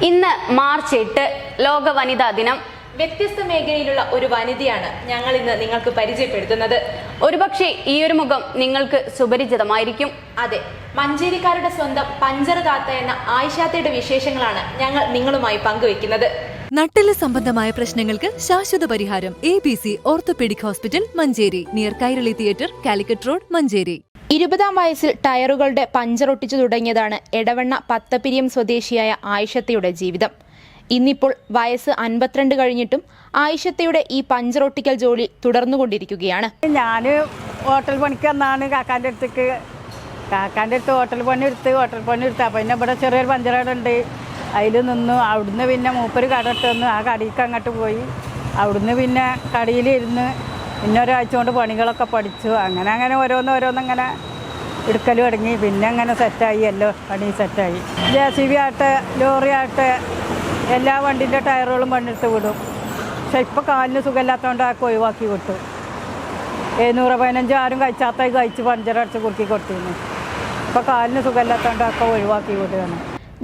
ഇന്ന് മാർച്ച് 8 ലോക വനിതാ ദിനം. വ്യത്യസ്ത മേഖലയിലുള്ള ഒരു വനിതയാണ് ഞങ്ങൾ ഇന്ന് നിങ്ങൾക്ക് പരിചയപ്പെടുത്തുന്നത്. ഒരുപക്ഷെ ഈ ഒരു മുഖം നിങ്ങൾക്ക് സുപരിചിതമായിരിക്കും. അതെ, മഞ്ചേരിക്കാരുടെ സ്വന്തം പഞ്ചർ താത്ത എന്ന ആയിഷാത്തയുടെ വിശേഷങ്ങളാണ് ഞങ്ങൾ നിങ്ങളുമായി പങ്കുവെക്കുന്നത്. നട്ടെല്ല് സംബന്ധമായ പ്രശ്നങ്ങൾക്ക് ശാശ്വത പരിഹാരം ABC orthopaedic hospital, Manjeri, near Kairali theatre, Calicut road, Manjeri. 20-ാം വയസ്സിൽ ടയറുകളുടെ പഞ്ചറൊട്ടിച്ചു തുടങ്ങിയതാണ് എടവണ്ണ പത്തപ്പിരിയം സ്വദേശിയായ ആയിഷത്തയുടെ ജീവിതം. ഇന്നിപ്പോൾ വയസ്സ് 52 കഴിഞ്ഞിട്ടും ആയിഷത്തയുടെ ഈ പഞ്ചറൊട്ടിക്കൽ ജോലി തുടർന്നുകൊണ്ടിരിക്കുകയാണ്. ഞാൻ ഹോട്ടൽ പണിക്ക് വന്നാണ് കാക്കാൻ്റെ അടുത്ത് ഹോട്ടൽ പണി എടുത്ത് അപ്പോൾ പിന്നെ ഇവിടെ ചെറിയൊരു പഞ്ചറയുണ്ട്, അതിൽ നിന്നു. അവിടുന്ന് പിന്നെ മൂപ്പര് കട ഇട്ട് വന്ന് ആ കടയിലേക്ക് അങ്ങോട്ട് പോയി. അവിടുന്ന് പിന്നെ കടയിലിരുന്ന് പിന്നെ ഒരാഴ്ച കൊണ്ട് പണികളൊക്കെ പഠിച്ചു. അങ്ങനെ ഓരോന്നങ്ങനെ എടുക്കൽ തുടങ്ങി. പിന്നെ അങ്ങനെ സെറ്റായി, എല്ലോ പണി സെറ്റായി. JCB ആട്ടെ, ലോറി ആട്ടെ, എല്ലാ വണ്ടിൻ്റെ ടയറുകളും പണിയെടുത്ത് വിടും. പക്ഷെ ഇപ്പോൾ കാലിന് സുഖമില്ലാത്തതുകൊണ്ട് ആക്കെ ഒഴിവാക്കി വിട്ടു. 715 ആരും കഴിച്ച് പഞ്ചറടിച്ച് കുറുക്കി കൊടുത്തിരുന്നു. ഇപ്പോൾ കാലിന് സുഖമില്ലാത്തതുകൊണ്ട് ആക്കെ ഒഴിവാക്കി വിടുകയാണ്.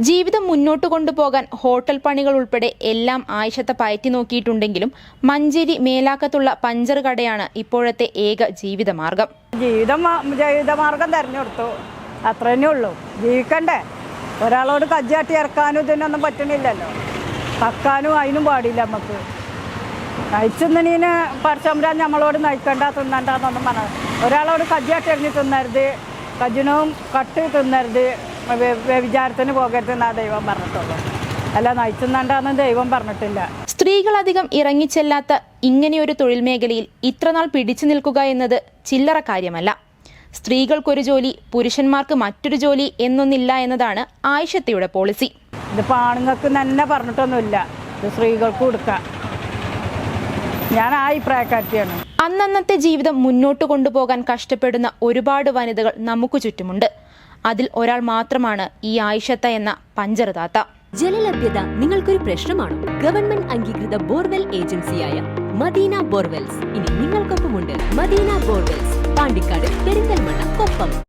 ജീവിതം മുന്നോട്ട് കൊണ്ടുപോകാൻ ഹോട്ടൽ പണികൾ ഉൾപ്പെടെ എല്ലാം ആയിഷത്ത പയറ്റി നോക്കിയിട്ടുണ്ടെങ്കിലും മഞ്ചേരി മേലാക്കത്തുള്ള പഞ്ചർ കടയാണ് ഇപ്പോഴത്തെ ഏക ജീവിതമാർഗം. ജീവിതമാർഗം തിരഞ്ഞെടുത്തു, അത്ര തന്നെ ഉള്ളൂ. ജീവിക്കണ്ടേ? ഒരാളോട് കജ്ജാട്ടി ഇറക്കാനും ഇതിനൊന്നും പറ്റണില്ലല്ലോ, കക്കാനും അതിനും പാടില്ല. നമുക്ക് നയിച്ചെന്നീന് പരശമ്പരാൻ നമ്മളോട് നയിക്കണ്ട, തിന്നണ്ടെന്നൊന്നും പറഞ്ഞത്. ഒരാളോട് കജ്ജാട്ടി എറിഞ്ഞ് തിന്നരുത്, കജ്ജിനവും കട്ട് തിന്നരുത്, വിചാരത്തിന് പോകരുതെന്നാ ദൈവം പറഞ്ഞിട്ടുള്ളൂ. അല്ല നയിച്ചെന്നണ്ടെന്ന് ദൈവം പറഞ്ഞിട്ടില്ല. സ്ത്രീകൾ അധികം ഇറങ്ങിച്ചെല്ലാത്ത ഇങ്ങനെയൊരു തൊഴിൽ മേഖലയിൽ ഇത്രനാൾ പിടിച്ചു നിൽക്കുക എന്നത് ചില്ലറ കാര്യമല്ല. സ്ത്രീകൾക്കൊരു ജോലി, പുരുഷന്മാർക്ക് മറ്റൊരു ജോലി എന്നൊന്നില്ല എന്നതാണ് ആയിഷത്തയുടെ പോളിസി. ഇതിപ്പോൾ ആണുങ്ങൾക്ക് തന്നെ പറഞ്ഞിട്ടൊന്നുമില്ല, ഇത് സ്ത്രീകൾക്ക് കൊടുക്കാം. ഞാൻ ആ അഭിപ്രായക്കാരിയാണ്. അന്നന്നത്തെ ജീവിതം മുന്നോട്ട് കൊണ്ടുപോകാൻ കഷ്ടപ്പെടുന്ന ഒരുപാട് വനിതകൾ നമുക്ക് ചുറ്റുമുണ്ട്. അതിൽ ഒരാൾ മാത്രമാണ് ഈ ആയിഷത്ത എന്ന പഞ്ചർ താത്ത. ജലലഭ്യത നിങ്ങൾക്കൊരു പ്രശ്നമാണോ? ഗവൺമെന്റ് അംഗീകൃത ബോർവെൽ ഏജൻസിയായ മദീന ബോർവെൽസ് ഇനി നിങ്ങൾക്കൊപ്പമുണ്ട്. മദീന ബോർവെൽസ്, പാണ്ടിക്കാട്, പെരിന്തൽമണ്ണ, കൊപ്പം.